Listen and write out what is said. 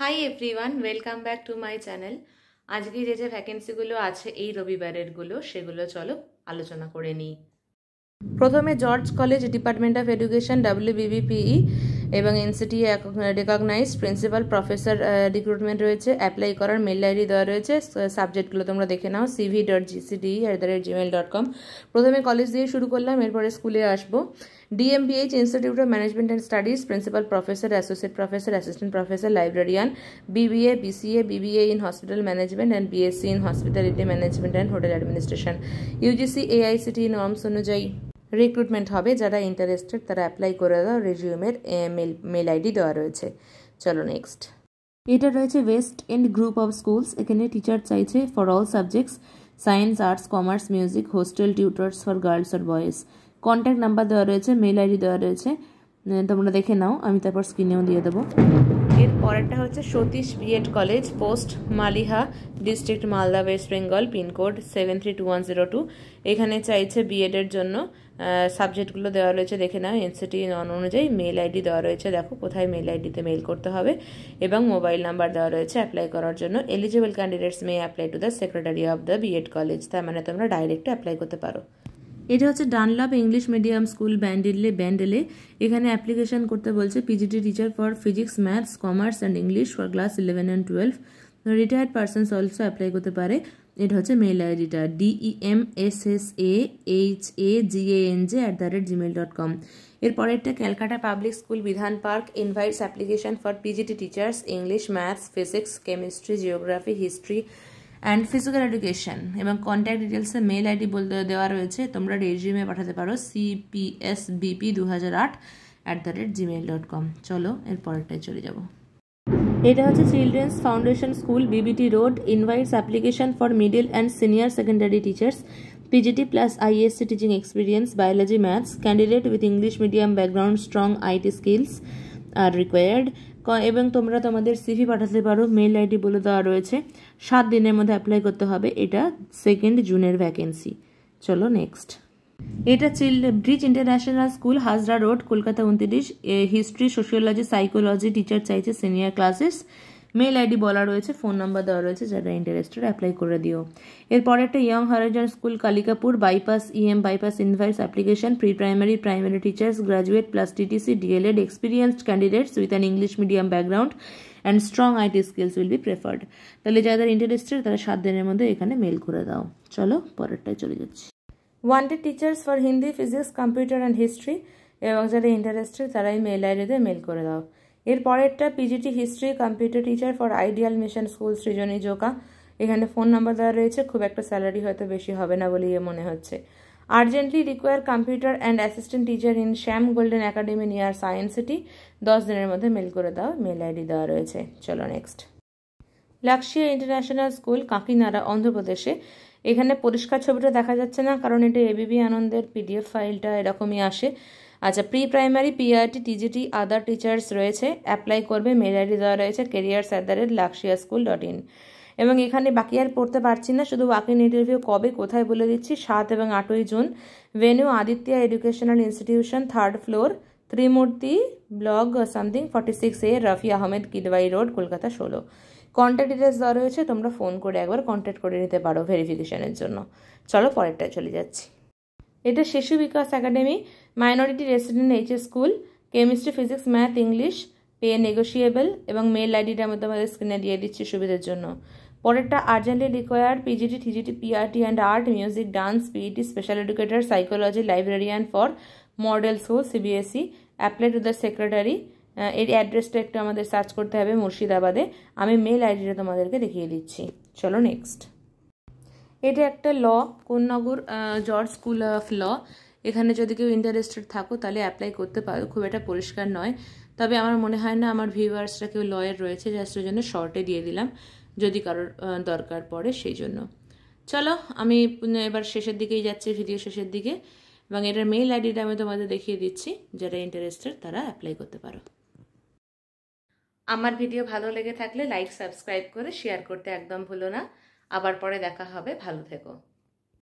Hi everyone, welcome back to my channel. আজকে যে ভ্যাকেন্সিগুলো আছে এই রবিবারেরগুলো সেগুলো চলো আলোচনা করে নিই। প্রথমে George college, department of education, WBBPE এবং NCTA recognised principal professor recruitment রয়েছে। অ্যাপ্লাই করার মেল আইডি দেওয়া রয়েছে। সাবজেক্টগুলো তোমরা দেখে নাও, cv.gcde@gmail.com। প্রথমে কলেজ দিয়ে শুরু করলাম, এরপরে স্কুলে আসবো। DMBH institute of management and studies, principal professor, associate professor, assistant professor, librarian, BBA, BCA, BBA in Hospital Management and BSc in Hospitality Management and Hotel Administration। UGC AICTE norms অনুযায়ী recruitment হবে। যারা interested তারা apply করে দাও। রেজিউমের mail ID দেওয়া রয়েছে। চলো next. এটা রয়েছে west end group of schools. এখানে টিচার চাইছে for all subjects, science, arts, commerce, music, hostel tutors for girls আর বয়েজ। কন্ট্যাক্ট নাম্বার দেওয়া রয়েছে, মেল আইডি দেওয়া রয়েছে, তোমরা দেখে নাও, আমি তারপর স্ক্রিনেও দিয়ে দেবো। এর পরেরটা হচ্ছে Satish BEd college, post Maliha, district Malda, West Bengal, pincode 732102। এখানে চাইছে বিএডের জন্য। সাবজেক্টগুলো দেওয়া রয়েছে, দেখে নাও। NCT অনুযায়ী মেল আইডি দেওয়া রয়েছে, দেখো কোথায় মেল আইডিতে মেল করতে হবে, এবং মোবাইল নাম্বার দেওয়া রয়েছে অ্যাপ্লাই করার জন্য। Eligible candidates may apply to the secretary of the BEd college. তার মানে তোমরা ডাইরেক্ট অ্যাপ্লাই করতে পারো। এটা হচ্ছে ডানলাপ ইংলিশ মিডিয়াম স্কুল, ব্যান্ডেলে। এখানে অ্যাপ্লিকেশন করতে বলছে PGT teacher for physics, maths, commerce and English for class 11 and 12। Retired persons also apply করতে পারে। এটা হচ্ছে মেল আইডিটা, DEMSSAHAGANJ@gmail.com। এরপরেরটা Calcutta public school, Bidhan Park, invites application for PGT teachers, English, maths, physics, chemistry, geography, history and physical education. এবং contact ডিটেলসে mail ID বলতে দেওয়া রয়েছে, তোমরা রেজিউমে পাঠাতে পারো cpsbp2008@gmail.com। চলো এরপরেরটায় চলে যাব। এটা হচ্ছে children's foundation school, BBT road, invites application for middle and senior secondary teachers, PGT plus ISC teaching experience, biology, maths, candidate with English medium background, strong IT skills R required. এবং তোমরা তোমাদের CV পাঠাতে পারো, mail ID বলে দেওয়া রয়েছে। 7 দিনের মধ্যে অ্যাপ্লাই করতে হবে। এটা 2 জুনের ভ্যাকেন্সি। চলো নেক্সট। এটা bridge international school, Hazra road, Kolkata 29। History, sociology, psychology teacher চাইছে সিনিয়র ক্লাসেস। মেল আইডি বলা রয়েছে, ফোন নাম্বার দেওয়া রয়েছে, যারা ইন্টারেস্টেড অ্যাপ্লাই করে দিও। এরপরে একটা young Horizon school, Kalikapur, bypass bypass invites application, primary teachers, graduate plus TTC DLED experienced candidates with an English medium background and strong IT skills will be preferred. তাহলে যাদের interested তারা 7 দিনের মধ্যে এখানে মেল করে দাও। চলো পরেরটায় চলে যাচ্ছি। Wanted teachers for Hindi, physics, computer and history. এবং যারা ইন্টারেস্টেড তারাই মেল আইডিতে মেল করে দাও। এর পরেরটা PGT history, computer teacher for ideal mission school, Srijani Joka. এখানে ফোন নাম্বার দেওয়া রয়েছে। খুব একটা স্যালারি হয়তো বেশি হবে না বলে মনে হচ্ছে। Urgently require computer and assistant teacher in Shyam golden academy near science city. 10 দিনের মধ্যে মেল করে দাও। মেল আইডি দেওয়া রয়েছে। চলো নেক্সট। লাক্সিয়া international school, Kakinara, অন্ধ্রপ্রদেশে। এখানে পরিষ্কার ছবিটা দেখা যাচ্ছে না, কারণ এটা ABB আনন্দের PDF ফাইলটা এরকমই আসে। আচ্ছা, প্রি প্রাইমারি, PRT, TGT, আদার টিচার্স রয়েছে। অ্যাপ্লাই করবে, মেল আইডি দেওয়া রয়েছে careers@laxiaschool.in। এবং এখানে বাকি আর পড়তে পারছি না, শুধু ওয়াক-ইন ইন্টারভিউ কবে কোথায় বলে দিচ্ছি, 7 এবং 8ই June. Venue Aditya educational institution, 3rd floor, Trimurti block 46A, Rafi Ahmed, Kidwai road, Kolkata 16। Contact details দেওয়া রয়েছে, তোমরা ফোন করে একবার কন্ট্যাক্ট করে নিতে পারো ভেরিফিকেশনের জন্য। চলো পরেরটায় চলে যাচ্ছি। এটা Shishu Bikash academy, minority resident HS school, chemistry, physics, math, English, pay negotiable. এবং মেল আইডিটা আমি তোমাদের স্ক্রিনে দিয়ে দিচ্ছি সুবিধার জন্য। পরেরটা urgently required PGT, TGT, PRT and art, music, dance, PET, special educator, psychology, librarian for model school, CBSE। Apply to the secretary. এর অ্যাড্রেসটা একটু আমাদের সার্চ করতে হবে, মুর্শিদাবাদে। আমি মেল আইডিটা তোমাদেরকে দেখিয়ে দিচ্ছি। চলো নেক্সট। এটা একটা Konnagar George school of law. এখানে যদি কেউ ইন্টারেস্টেড থাকো তাহলে অ্যাপ্লাই করতে পারো। খুব একটা পরিষ্কার নয়, তবে আমার মনে হয় না আমার ভিউয়ার্সরা কেউ লয়ের রয়েছে, জাস্ট ওই জন্য শর্টে দিয়ে দিলাম, যদি কারোর দরকার পড়ে সেই জন্য। চলো আমি এবার শেষের দিকেই যাচ্ছি, ভিডিও শেষের দিকে। এবং এটার মেল আইডিটা আমি তোমাদের দেখিয়ে দিচ্ছি, যারা ইন্টারেস্টেড তারা অ্যাপ্লাই করতে পারো। আমার ভিডিও ভালো লেগে থাকলে লাইক, সাবস্ক্রাইব করে শেয়ার করতে একদম ভুলো না। আবার পরে দেখা হবে। ভালো থেকো।